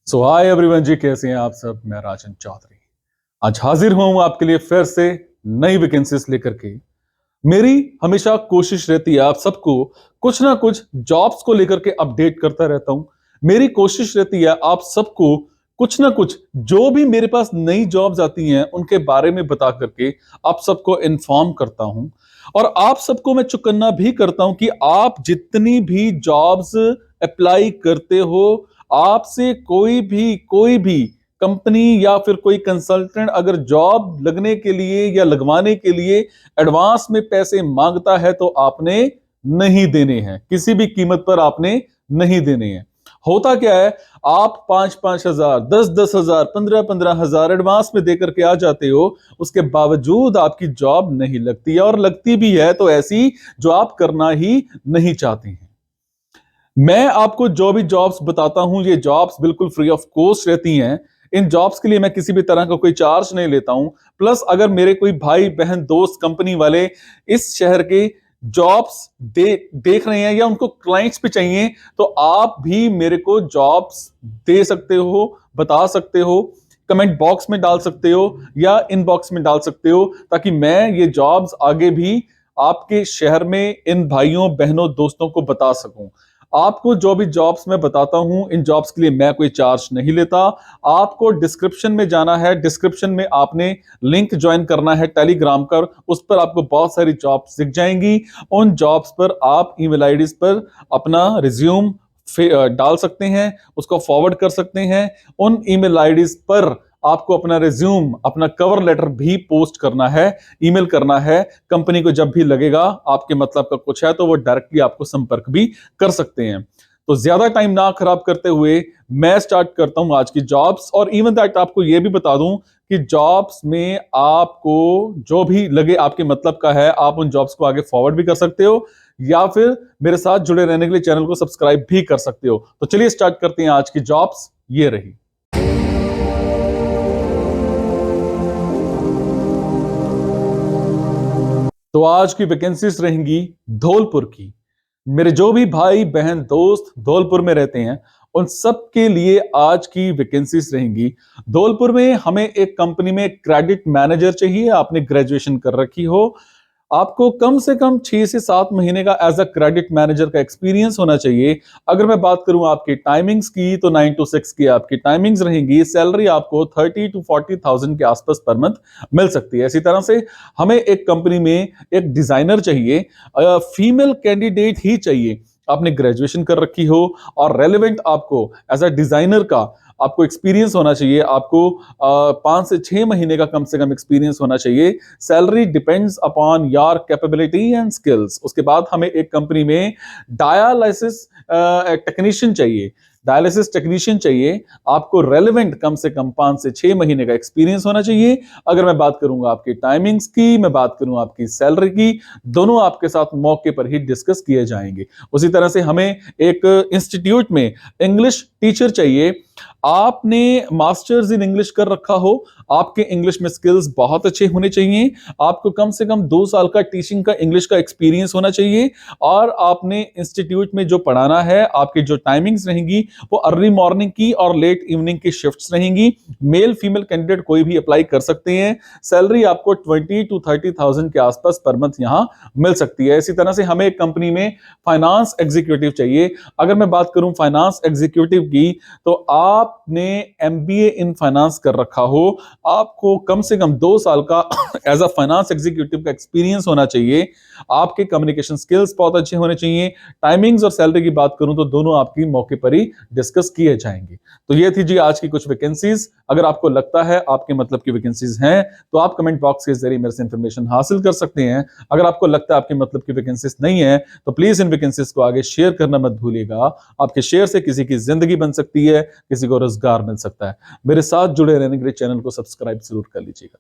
सो hi everyone जी, कैसे हैं आप सब। मैं राजन चौधरी आज हाजिर हूं आपके लिए फिर से नई वैकेंसीज लेकर के। मेरी हमेशा कोशिश रहती है आप सबको कुछ ना कुछ जॉब्स को लेकर के अपडेट करता रहता हूं। मेरी कोशिश रहती है आप सबको कुछ ना कुछ जो भी मेरे पास नई जॉब्स आती हैं उनके बारे में बता करके आप सबको इन्फॉर्म करता हूं। और आप सबको मैं चुकन्ना भी करता हूं कि आप जितनी भी जॉब्स अप्लाई करते हो, आपसे कोई भी कंपनी या फिर कोई कंसल्टेंट अगर जॉब लगने के लिए या लगवाने के लिए एडवांस में पैसे मांगता है तो आपने नहीं देने हैं, किसी भी कीमत पर आपने नहीं देने हैं। होता क्या है, आप 5-5 हजार, 10-10 हजार, 15-15 हजार एडवांस में देकर के आ जाते हो, उसके बावजूद आपकी जॉब नहीं लगती है, और लगती भी है तो ऐसी जो आप करना ही नहीं चाहते हैं। मैं आपको जो भी जॉब्स बताता हूं ये जॉब्स बिल्कुल फ्री ऑफ कॉस्ट रहती हैं। इन जॉब्स के लिए मैं किसी भी तरह का कोई चार्ज नहीं लेता हूं। प्लस अगर मेरे कोई भाई बहन दोस्त कंपनी वाले इस शहर के जॉब्स देख रहे हैं या उनको क्लाइंट्स पे चाहिए, तो आप भी मेरे को जॉब्स दे सकते हो, बता सकते हो, कमेंट बॉक्स में डाल सकते हो या इनबॉक्स में डाल सकते हो, ताकि मैं ये जॉब्स आगे भी आपके शहर में इन भाइयों बहनों दोस्तों को बता सकूं। आपको जो भी जॉब्स मैं बताता हूं इन जॉब्स के लिए मैं कोई चार्ज नहीं लेता। आपको डिस्क्रिप्शन में जाना है, डिस्क्रिप्शन में आपने लिंक ज्वाइन करना है टेलीग्राम पर, उस पर आपको बहुत सारी जॉब्स दिख जाएंगी। उन जॉब्स पर आप ईमेल आईडीज पर अपना रिज्यूम डाल सकते हैं, उसको फॉरवर्ड कर सकते हैं। उन ईमेल आईडीज पर आपको अपना रिज्यूम, अपना कवर लेटर भी पोस्ट करना है, ईमेल करना है। कंपनी को जब भी लगेगा आपके मतलब का कुछ है तो वो डायरेक्टली आपको संपर्क भी कर सकते हैं। तो ज्यादा टाइम ना खराब करते हुए मैं स्टार्ट करता हूं आज की जॉब्स। और इवन दैट आपको यह भी बता दूं कि जॉब्स में आपको जो भी लगे आपके मतलब का है, आप उन जॉब्स को आगे फॉरवर्ड भी कर सकते हो या फिर मेरे साथ जुड़े रहने के लिए चैनल को सब्सक्राइब भी कर सकते हो। तो चलिए स्टार्ट करते हैं आज की जॉब्स। ये रही। तो आज की वैकेंसीज रहेंगी धौलपुर की। मेरे जो भी भाई बहन दोस्त धौलपुर में रहते हैं उन सब के लिए आज की वैकेंसीज रहेंगी। धौलपुर में हमें एक कंपनी में क्रेडिट मैनेजर चाहिए। आपने ग्रेजुएशन कर रखी हो, आपको कम से कम 6 से 7 महीने का एज अ क्रेडिट मैनेजर का एक्सपीरियंस होना चाहिए। अगर मैं बात करूं आपकी टाइमिंग्स की तो 9 to 6 की आपकी टाइमिंग्स रहेंगी। सैलरी आपको 30 to 40,000 के आसपास पर मंथ मिल सकती है। इसी तरह से हमें एक कंपनी में एक डिजाइनर चाहिए, फीमेल कैंडिडेट ही चाहिए। आपने ग्रेजुएशन कर रखी हो और रेलेवेंट आपको एज अ डिजाइनर का आपको एक्सपीरियंस होना चाहिए। आपको 5 से 6 महीने का कम से कम एक्सपीरियंस होना चाहिए। Salary depends upon your capability and skills. उसके बाद हमें एक कंपनी में डायलिसिस टेक्नीशियन चाहिए। डायलिसिस टेक्नीशियन चाहिए। आपको रेलेवेंट कम से कम 5 से 6 महीने का एक्सपीरियंस होना चाहिए। अगर मैं बात करूंगा आपकी टाइमिंग्स की, मैं बात करूं आपकी सैलरी की, दोनों आपके साथ मौके पर ही डिस्कस किए जाएंगे। उसी तरह से हमें एक इंस्टीट्यूट में इंग्लिश टीचर चाहिए। आपने मास्टर्स इन इंग्लिश कर रखा हो, आपके इंग्लिश में स्किल्स बहुत अच्छे होने चाहिए। आपको कम से कम 2 साल का टीचिंग का इंग्लिश का एक्सपीरियंस होना चाहिए। और आपने इंस्टीट्यूट में जो पढ़ाना है, आपकी जो टाइमिंग्स रहेंगी वो अर्ली मॉर्निंग की और लेट इवनिंग की शिफ्ट्स रहेंगी। मेल फीमेल कैंडिडेट कोई भी अप्लाई कर सकते हैं। सैलरी आपको 20 to 30,000 के आसपास पर मंथ यहां मिल सकती है। इसी तरह से हमें एक कंपनी में फाइनेंस एग्जीक्यूटिव चाहिए। अगर मैं बात करूं फाइनेंस एग्जीक्यूटिव की, तो आपने एमबीए इन फाइनेंस कर रखा हो, आपको कम से कम 2 साल का एज अ फाइनेंस एग्जीक्यूटिव का एक्सपीरियंस होना चाहिए। आपके कम्युनिकेशन स्किल्स बहुत अच्छे होने चाहिए। टाइमिंग्स और सैलरी की बात करूं तो दोनों आपकी मौके पर ही डिस्कस किए जाएंगे। तो ये थी जी आज की कुछ वैकेंसीज। अगर आपको लगता है आपके मतलब की वैकेंसीज हैं तो आप कमेंट बॉक्स के जरिए मेरे से इंफॉर्मेशन हासिल कर सकते हैं। अगर आपको लगता है आपके मतलब की वैकेंसीज नहीं है तो प्लीज इन वैकेंसीज को आगे शेयर करना मत भूलिएगा। आपके शेयर से किसी की जिंदगी बन सकती है, किसी को रोजगार मिल सकता है। मेरे साथ जुड़े रहने के लिए चैनल को सब्सक्राइब जरूर कर लीजिएगा। Thank you.